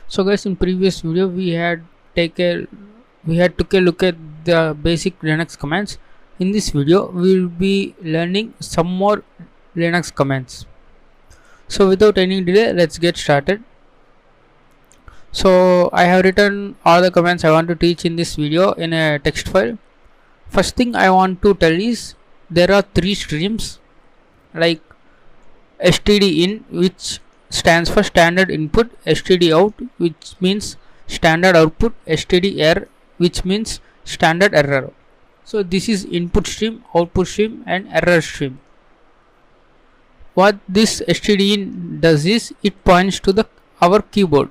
So guys, in previous video we had took a look at the basic Linux commands. In this video we will be learning some more Linux commands. So without any delay, let's get started. So I have written all the commands I want to teach in this video in a text file. First thing I want to tell is there are three streams like std-in, which stands for standard input, std-out, which means standard output, std-err, which means standard error. So this is input stream, output stream and error stream. What this std-in does is it points to our keyboard.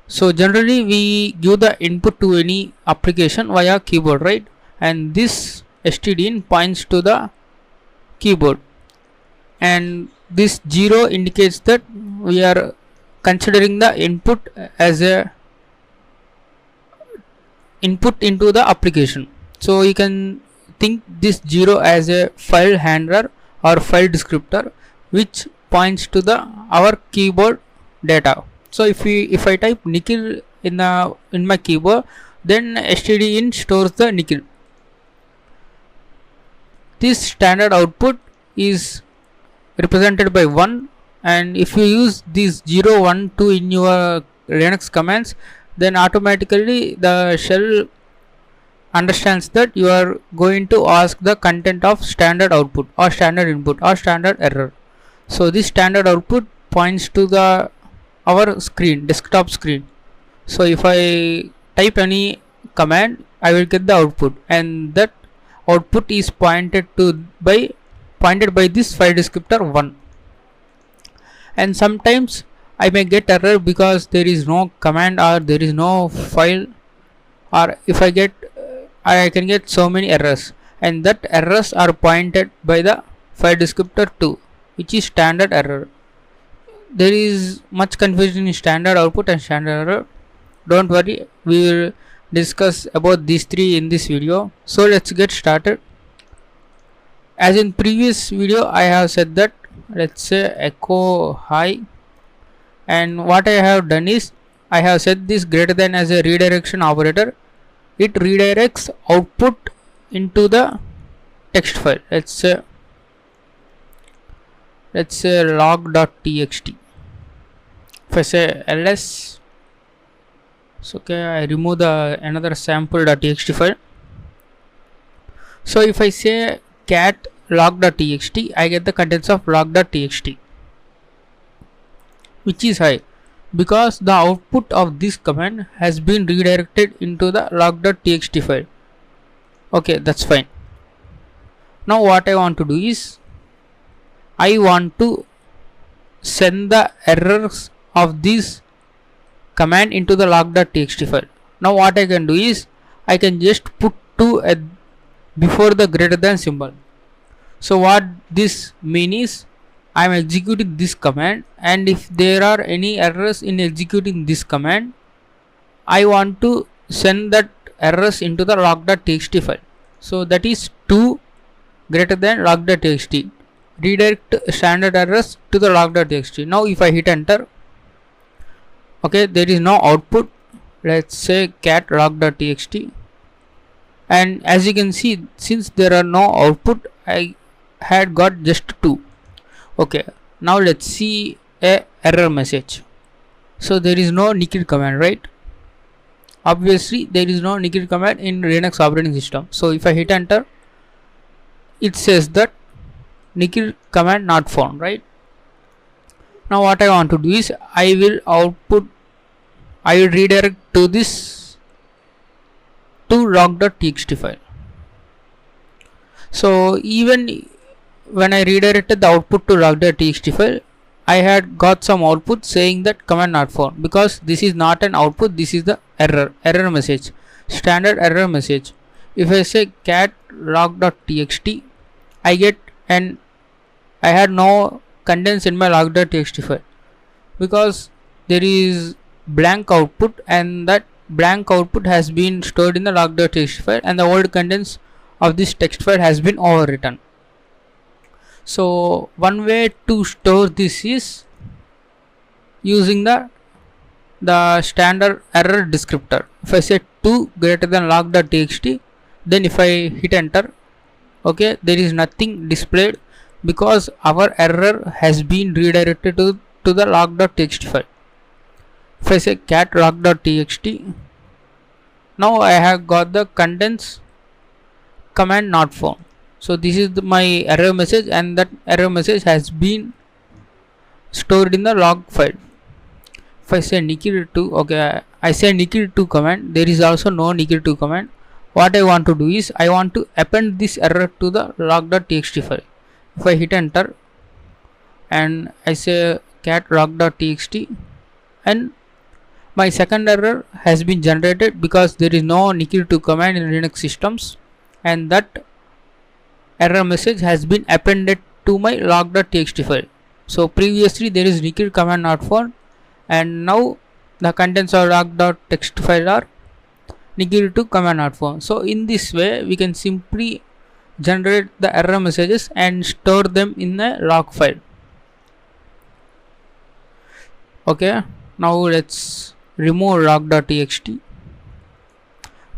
So generally we give the input to any application via keyboard, right? And this std-in points to the keyboard, and this 0 indicates that we are considering the input as a input into the application. So you can think this 0 as a file handler or file descriptor which points to our keyboard data. So if I type nickel in my keyboard, then std-in stores the nickel. This standard output is represented by 1, and if you use these 0, 1, 2 in your Linux commands, then automatically the shell understands that you are going to ask the content of standard output or standard input or standard error. So this standard output points to our screen, desktop screen. So if I type any command, I will get the output, and that output is pointed by this file descriptor 1. And sometimes I may get error because there is no command or there is no file, or if I can get so many errors, and that errors are pointed by the file descriptor 2, which is standard error. There is much confusion in standard output and standard error. Don't worry, we will discuss about these three in this video. So let's get started. As in previous video I have said that let's say echo hi, and what I have done is I have set this greater than as a redirection operator. It redirects output into the text file. Let's say log.txt. If I say ls, so okay, I remove the another sample.txt file. So if I say cat log.txt, I get the contents of log.txt, which is high because the output of this command has been redirected into the log.txt file. Okay, that's fine. Now what I want to do is I want to send the errors of this command into the log.txt file. Now what I can do is I can just put 2 before the greater than symbol. So what this means is I am executing this command, and if there are any errors in executing this command, I want to send that errors into the log.txt file. So that is 2 greater than log.txt. Redirect standard errors to the log.txt. Now if I hit enter, okay, there is no output. Let's say cat log.txt, and as you can see, since there are no output, I had got just 2. Okay, now let's see a error message. So there is no nickel command, right? Obviously there is no nickel command in Linux operating system. So if I hit enter, it says that nickel command not found, right? Now what I want to do is I will redirect to this to log.txt file. So even when I redirected the output to log.txt file, I had got some output saying that command not found, because this is not an output, this is the error message, standard error message. If I say cat log.txt, I get, and I had no contents in my log.txt file because there is blank output, and that blank output has been stored in the log.txt file, and the old contents of this text file has been overwritten. So one way to store this is using the the standard error descriptor. If I say 2 greater than log.txt, then if I hit enter, okay, there is nothing displayed because our error has been redirected to the log.txt file. If I say cat log.txt, now I have got the contents command not found. So this is my error message, and that error message has been stored in the log file. If I say cker2, okay, I say cker2 command, there is also no cker2 command. What I want to do is I want to append this error to the log.txt file. If I hit enter and I say cat log.txt, and my second error has been generated because there is no cker2 command in Linux systems, and that error message has been appended to my log.txt file. So previously there is cker command not found, and now the contents of log.txt file are cker2 command not found. So in this way we can simply generate the error messages and store them in a log file. Okay, now let's remove log.txt.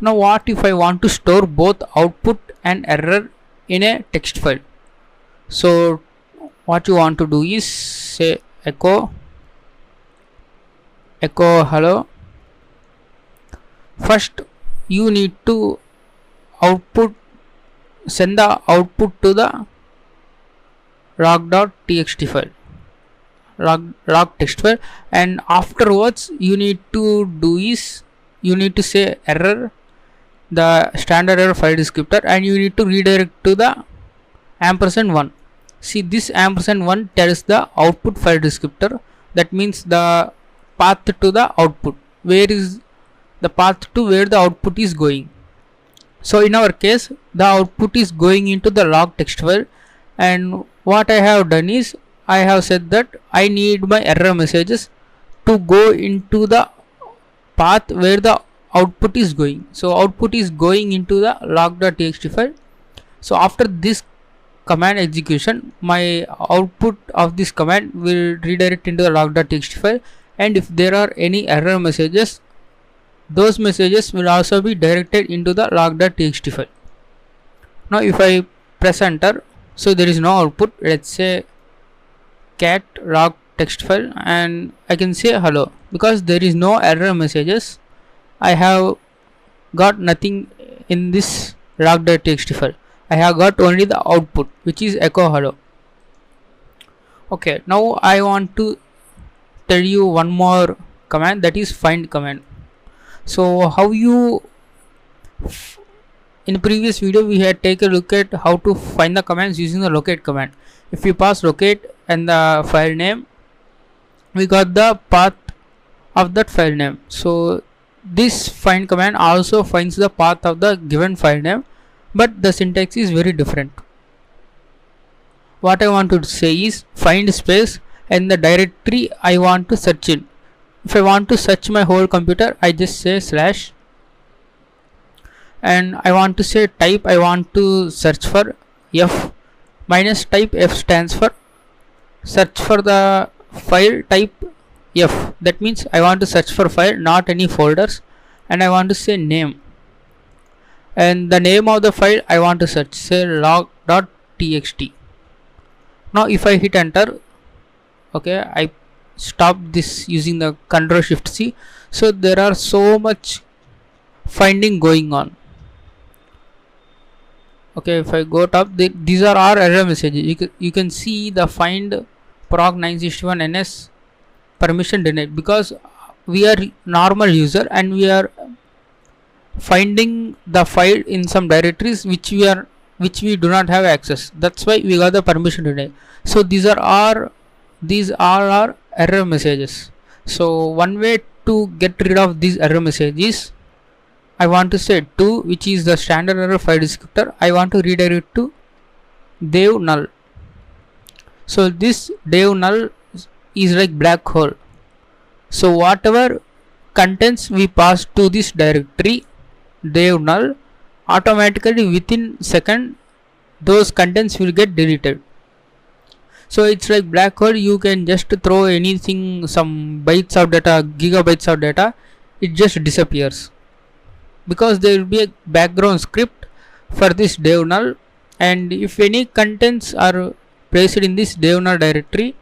Now what if I want to store both output and error in a text file? So what you want to do is say echo hello. First you need to send the output to the log.txt file, log text file, and afterwards you need to do is you need to say error, the standard error file descriptor, and you need to redirect to the &1. See, this &1 tells the output file descriptor, that means the path to the output, where is the path to where the output is going. So in our case the output is going into the log text file, and what I have done is I have said that I need my error messages to go into the path where the output is going. So output is going into the log.txt file. So after this command execution, my output of this command will redirect into the log.txt file, and if there are any error messages, those messages will also be directed into the log.txt file. Now if I press enter, so there is no output. Let's say cat log text file, and I can say hello. Because there is no error messages, I have got nothing in this log.txt file. I have got only the output, which is echo hello. Okay, now I want to tell you one more command, that is find command. So how you, in the previous video we had taken a look at how to find the commands using the locate command. If you pass locate and the file name, we got the path of that file name. So this find command also finds the path of the given file name, but the syntax is very different. What I want to say is find space and the directory I want to search in. If I want to search my whole computer, I just say slash, and I want to say type, I want to search for F minus type. F stands for search for the file type F, that means I want to search for file, not any folders, and I want to say name, and the name of the file I want to search, say log.txt. Now if I hit enter, okay, I stop this using the Ctrl Shift C. So there are so much finding going on. Okay, if I go top, these are our error messages. You can see the find proc 961 ns permission denied, because we are normal user and we are finding the file in some directories which we do not have access. That's why we got the permission denied. So these are our error messages. So one way to get rid of these error messages, I want to say to, which is the standard error file descriptor, I want to redirect to dev null. So this dev null is like black hole. So whatever contents we pass to this directory dev null, automatically within second those contents will get deleted. So it's like black hole, you can just throw anything, some bytes of data, gigabytes of data, it just disappears, because there will be a background script for this dev null, and if any contents are placed in this dev null directory,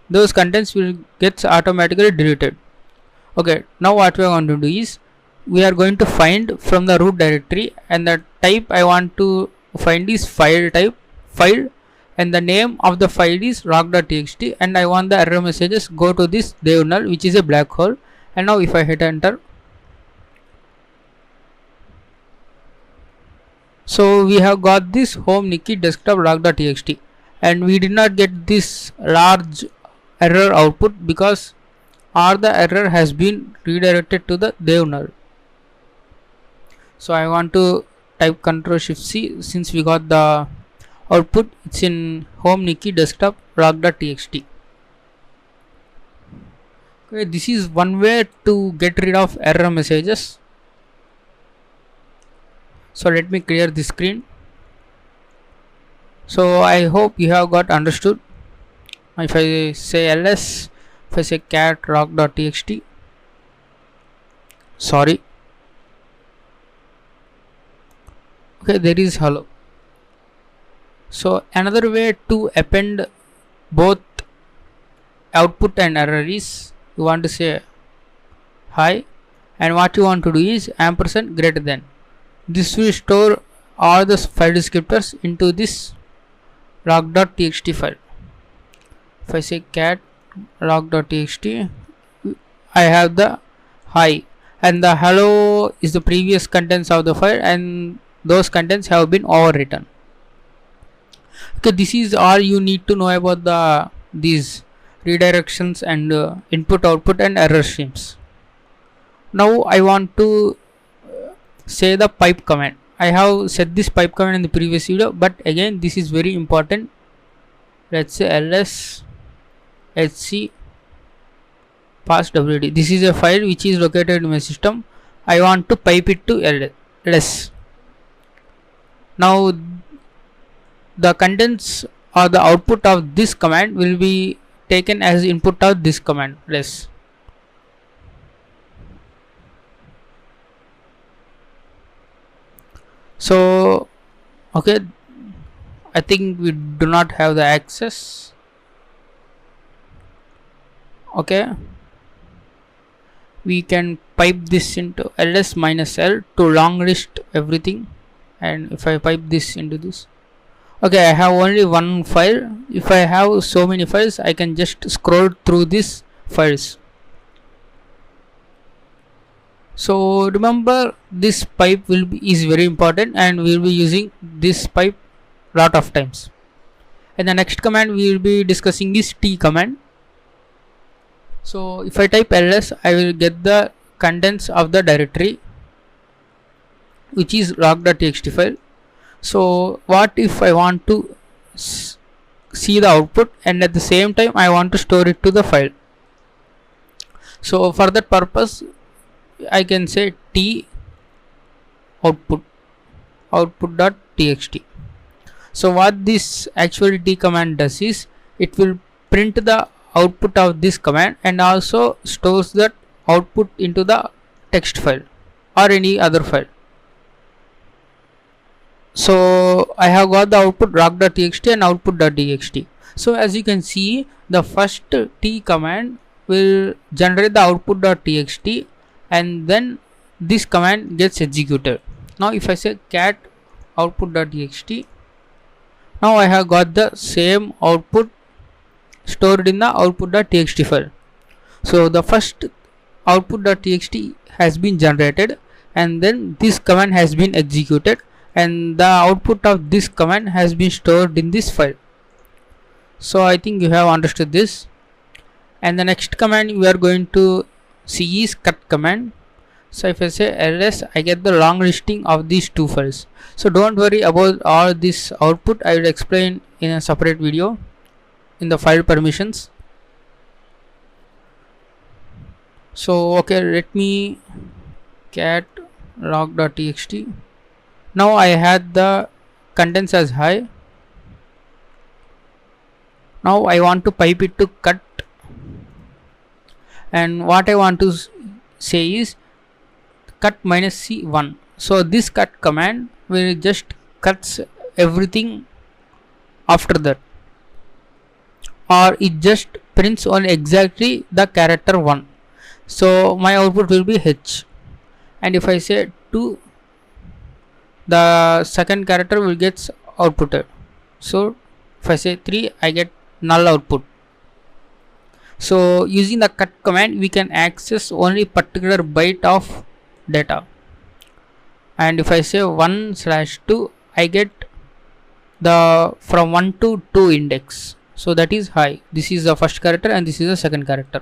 those contents will get automatically deleted. Okay, now what we are going to do is, we are going to find from the root directory, and the type I want to find is file type, file, and the name of the file is rock.txt, and I want the error messages go to this dev null, which is a black hole. And now if I hit enter, so we have got this home Nikki desktop rock.txt, and we did not get this large error output because all the error has been redirected to the dev null. So I want to type Ctrl+Shift+C, since we got the output, it's in home Nikki desktop rock.txt. Okay, this is one way to get rid of error messages. So let me clear the screen. So I hope you have got understood. If I say ls, if I say cat rock.txt, sorry, okay, there is hello. So another way to append both output and error is, you want to say hi, and what you want to do is ampersand greater than. This will store all the file descriptors into this rock.txt file. If I say cat rock.txt, I have the hi, and the hello is the previous contents of the file, and those contents have been overwritten. Okay, this is all you need to know about these redirections and input, output, and error streams. Now I want to say the pipe command. I have said this pipe command in the previous video, but again this is very important. Let's say ls hc pass wd. This is a file which is located in my system. I want to pipe it to ls. Now the contents or the output of this command will be taken as input of this command ls. So okay, I think we do not have the access. Okay, we can pipe this into ls -l to long list everything, and if I pipe this into this, okay, I have only one file. If I have so many files, I can just scroll through these files. So remember, this pipe is very important, and we will be using this pipe lot of times. And the next command we will be discussing is t command. So if I type ls, I will get the contents of the directory, which is rock.txt file. So what if I want to see the output, and at the same time I want to store it to the file? So for that purpose, I can say t output.txt. So what this actually t command does is, it will print the output of this command and also stores that output into the text file or any other file. So I have got the output rock.txt and output.txt. So as you can see, the first t command will generate the output.txt, and then this command gets executed. Now if I say cat output.txt, now I have got the same output stored in the output.txt file. So the first output.txt has been generated, and then this command has been executed, and the output of this command has been stored in this file. So I think you have understood this. And the next command we are going to see is cut command. So if I say ls, I get the long listing of these two files. So don't worry about all this output, I will explain in a separate video in the file permissions. So okay, let me cat log.txt. Now I had the contents as hi. Now I want to pipe it to cut, and what I want to say is cut minus c1. So this cut command will just cuts everything after that, or it just prints on exactly the character 1. So my output will be h, and if I say 2, the second character will get outputted. So if I say 3, I get null output. So using the cut command, we can access only particular byte of data, and if I say 1/2, I get the from 1 to 2 index. So that is high. This is the first character and this is the second character.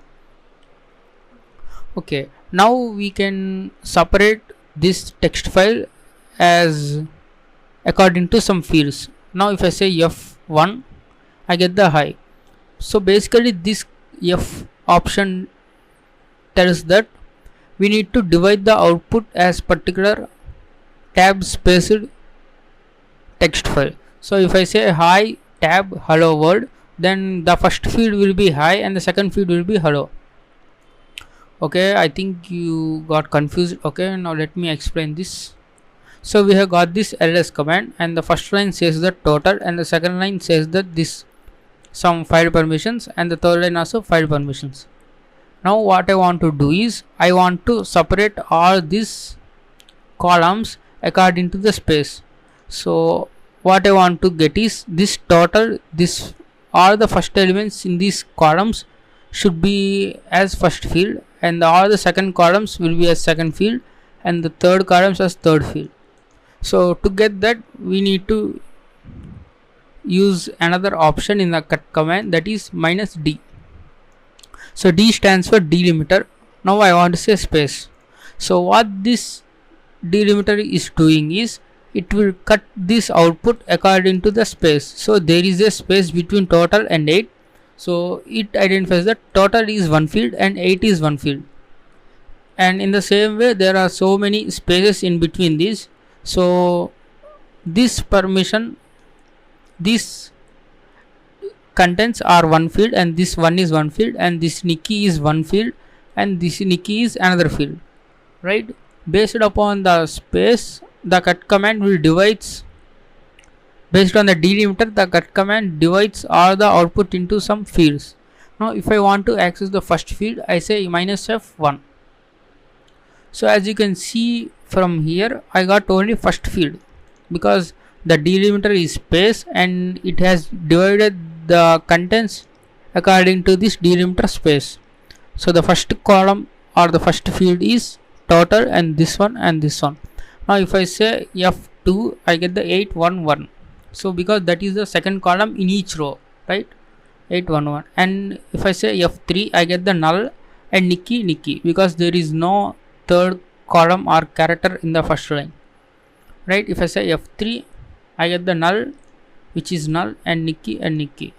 Okay, now we can separate this text file as according to some fields. Now if I say f1, I get the high. So basically this f option tells that we need to divide the output as particular tab spaced text file. So if I say hi tab hello world, then the first field will be hi and the second field will be hello. Okay, I think you got confused. Okay, now let me explain this. So we have got this ls command, and the first line says the total, and the second line says that this some file permissions, and the third line also file permissions. Now what I want to do is I want to separate all these columns according to the space. So what I want to get is this total, this all the first elements in these columns should be as first field, and all the second columns will be as second field, and the third columns as third field. So to get that, we need to use another option in the cut command, that is -d. So d stands for delimiter. Now I want to say space. So what this delimiter is doing is it will cut this output according to the space. So there is a space between total and 8. So it identifies that total is one field and 8 is one field. And in the same way, there are so many spaces in between these. So this permission, this contents are one field, and this one is one field, and this Nikki is one field, and this Nikki is another field, right? Based upon the space, the cut command will divides. Based on the delimiter, the cut command divides all the output into some fields. Now if I want to access the first field, I say -f1. So as you can see from here, I got only first field because the delimiter is space and it has divided the contents according to this delimiter space. So the first column or the first field is total, and this one and this one. Now if I say f2, I get the 811. So because that is the second column in each row, right? 811. And if I say f3, I get the null and Nikki because there is no third column or character in the first line, right? If I say f3, I get the null, which is null, and Nikki.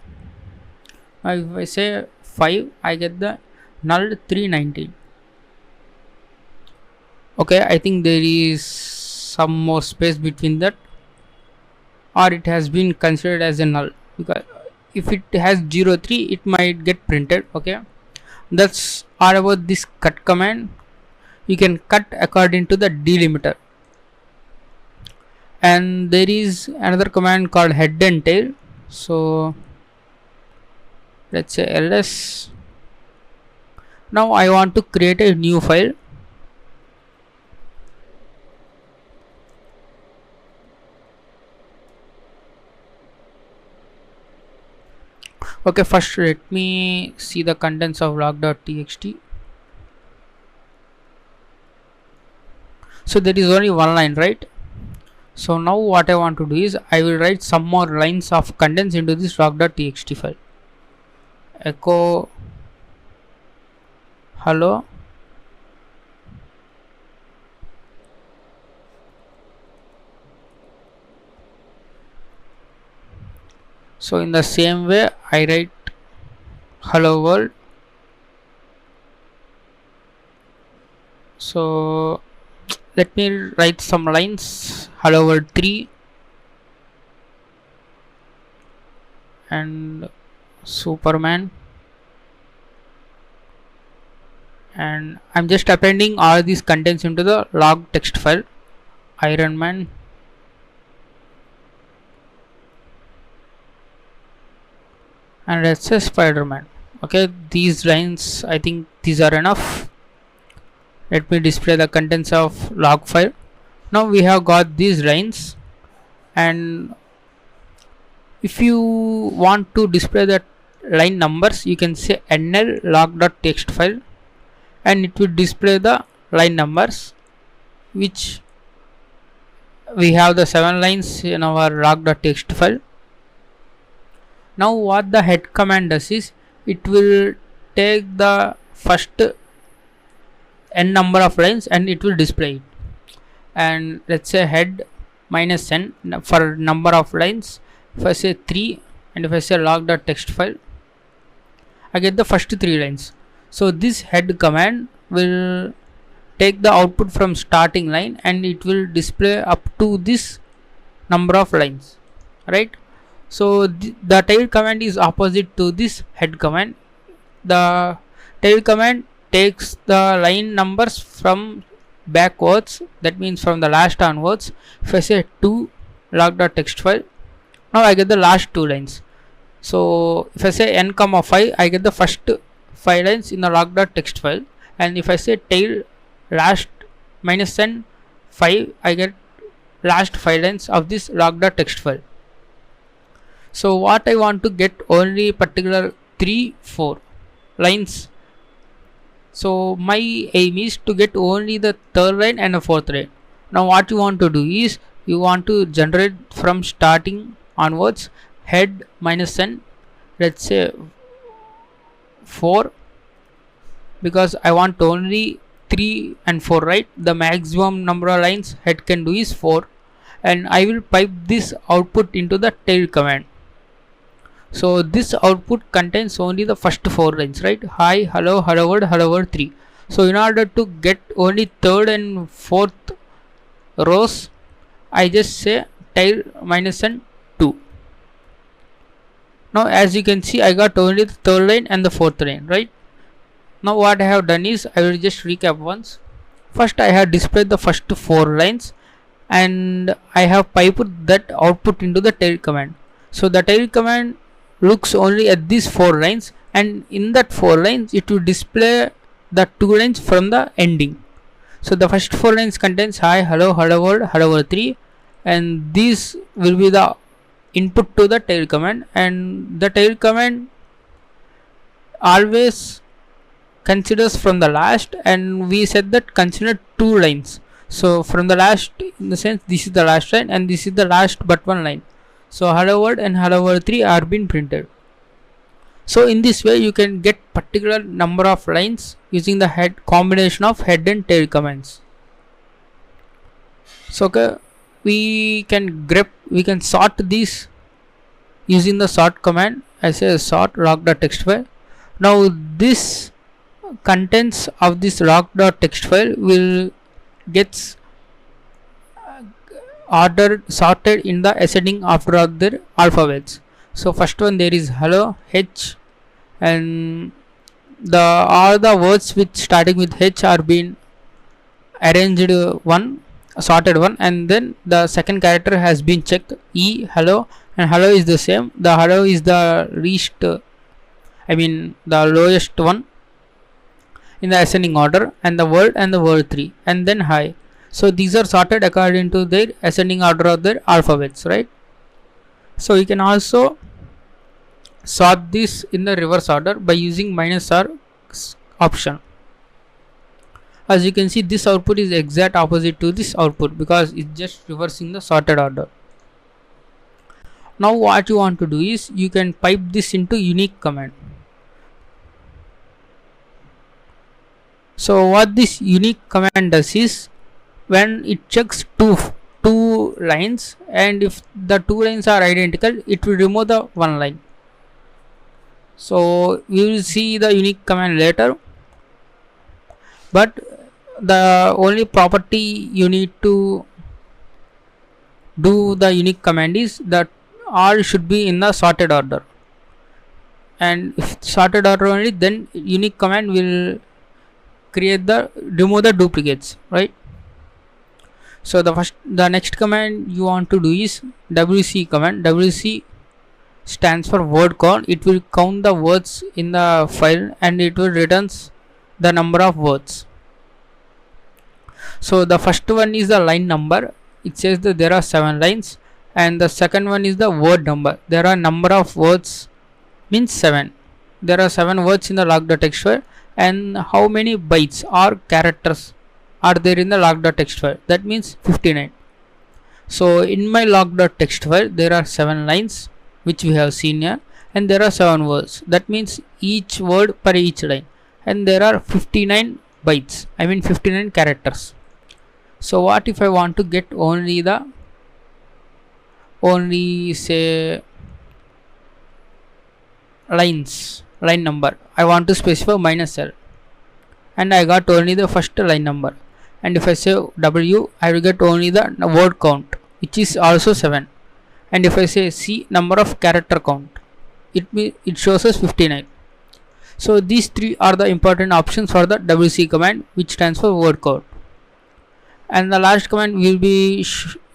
Now if I say 5, I get the null 319. Okay, I think there is some more space between that, or it has been considered as a null, because if it has 03, it might get printed. Okay, that's all about this cut command. You can cut according to the delimiter. And there is another command called head and tail. So let's say ls. Now I want to create a new file. Okay, first let me see the contents of log.txt. So there is only one line, right? So now what I want to do is I will write some more lines of contents into this log.txt file. Echo hello so in the same way I write hello world. So let me write some lines. Hello world 3, and Superman, and I'm just appending all these contents into the log text file. Iron Man, and let's say Spider-Man. Okay, these lines, I think these are enough. Let me display the contents of log file. Now we have got these lines, and if you want to display the line numbers, you can say nl log.txt file, and it will display the line numbers, which we have the 7 lines in our log.txt file. Now what the head command does is, it will take the first n number of lines and it will display it. And let's say head minus n for number of lines. If I say 3, and if I say log.txt file, I get the first 3 lines. So this head command will take the output from starting line and it will display up to this number of lines, right? So the tail command is opposite to this head command. The tail command takes the line numbers from backwards, that means from the last onwards. If I say 2 log.txt file, now I get the last 2 lines. So if I say n comma 5, I get the first 5 lines in the log.txt file, and if I say tail last minus n 5, I get last 5 lines of this log.txt file. So what I want to get only particular 3-4 lines. So my aim is to get only the 3rd line and the 4th line. Now what you want to do is, you want to generate from starting onwards head minus n, let's say 4, because I want only 3 and 4, right? The maximum number of lines head can do is 4, and I will pipe this output into the tail command. So this output contains only the first 4 lines, right? Hi, hello, hello world 3. So in order to get only 3rd and 4th rows, I just say tail minus n 2. Now as you can see, I got only the 3rd line and the 4th line, right? Now what I have done is, I will just recap once. First I have displayed the first 4 lines, and I have piped that output into the tail command. So the tail command looks only at these 4 lines, and in that 4 lines it will display the 2 lines from the ending. So the first 4 lines contains hi, hello, hello world 3, and these will be the input to the tail command. And the tail command always considers from the last, and we said that consider 2 lines. So from the last, in the sense this is the last line and this is the last but one line. So hello world and hello world 3 are being printed. So in this way you can get particular number of lines using the head combination of head and tail commands. So okay, we can sort these using the sort command. I say sort log.txt file. Now this contents of this log.txt file will gets sorted in the ascending order of their alphabets. So first one there is hello h, and all the words which starting with h are being arranged sorted one, and then the second character has been checked e, hello, and hello is the same. The hello is the least, the lowest one in the ascending order, and the word 3, and then hi. So these are sorted according to their ascending order of their alphabets, right? So you can also sort this in the reverse order by using -r option. As you can see, this output is exact opposite to this output because it's just reversing the sorted order. Now what you want to do is, you can pipe this into unique command. So what this unique command does is, when it checks two lines, and if the 2 lines are identical, it will remove the 1 line. So we will see the unique command later, but the only property you need to do the unique command is that all should be in the sorted order. and if sorted order only, then unique command will remove the duplicates, right? So the next command you want to do is wc command. Wc stands for word count. It will count the words in the file and it will returns the number of words. So the first one is the line number. It says that there are 7 lines, and the second one is the word number. There are number of words means 7. There are 7 words in the log.txt file, and how many bytes or characters are there in the log.txt file? That means 59. So in my log.txt file there are 7 lines which we have seen here, and there are 7 words. That means each word per each line, and there are 59 bytes, I mean 59 characters. So what if I want to get only say line number? I want to specify -l, and I got only the first line number. And if I say w, I will get only the word count, which is also 7. And if I say c, number of character count, it shows us 59. So these 3 are the important options for the wc command, which stands for word count. And the last command we will be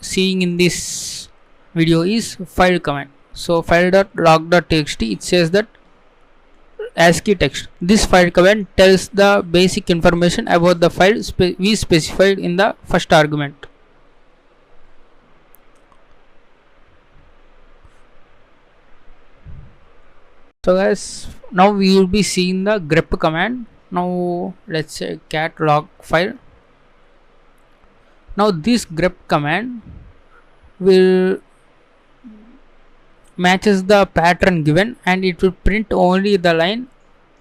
seeing in this video is file command. So file.log.txt, it says that ASCII text. This file command tells the basic information about the file we specified in the first argument. So guys, now we will be seeing the grep command. Now let's say cat log file. Now this grep command will matches the pattern given, and it will print only the line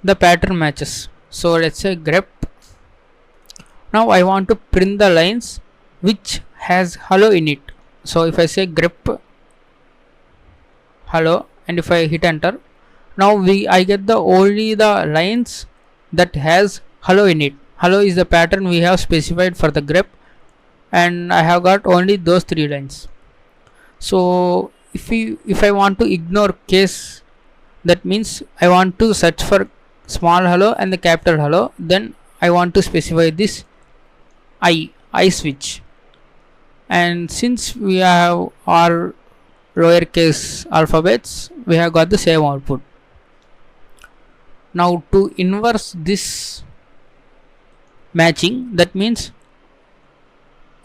the pattern matches. So let's say grep. Now I want to print the lines which has hello in it. So if I say grep hello, and if I hit enter, now I get only the lines that has hello in it. Hello is the pattern we have specified for the grep, and I have got only those 3 lines. So if I want to ignore case, that means I want to search for small hello and the capital hello, then I want to specify this I switch. And since we have our lowercase alphabets, we have got the same output. Now to inverse this matching, that means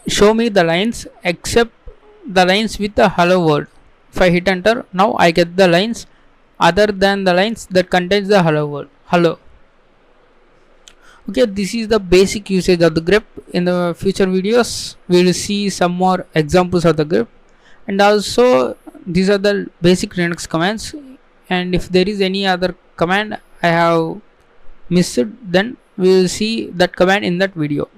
show me the lines except the lines with the hello word. If I hit enter, now I get the lines other than the lines that contains the hello word, hello. Okay, this is the basic usage of the grep. In the future videos we will see some more examples of the grep, and also these are the basic Linux commands, and if there is any other command I have missed, then we will see that command in that video.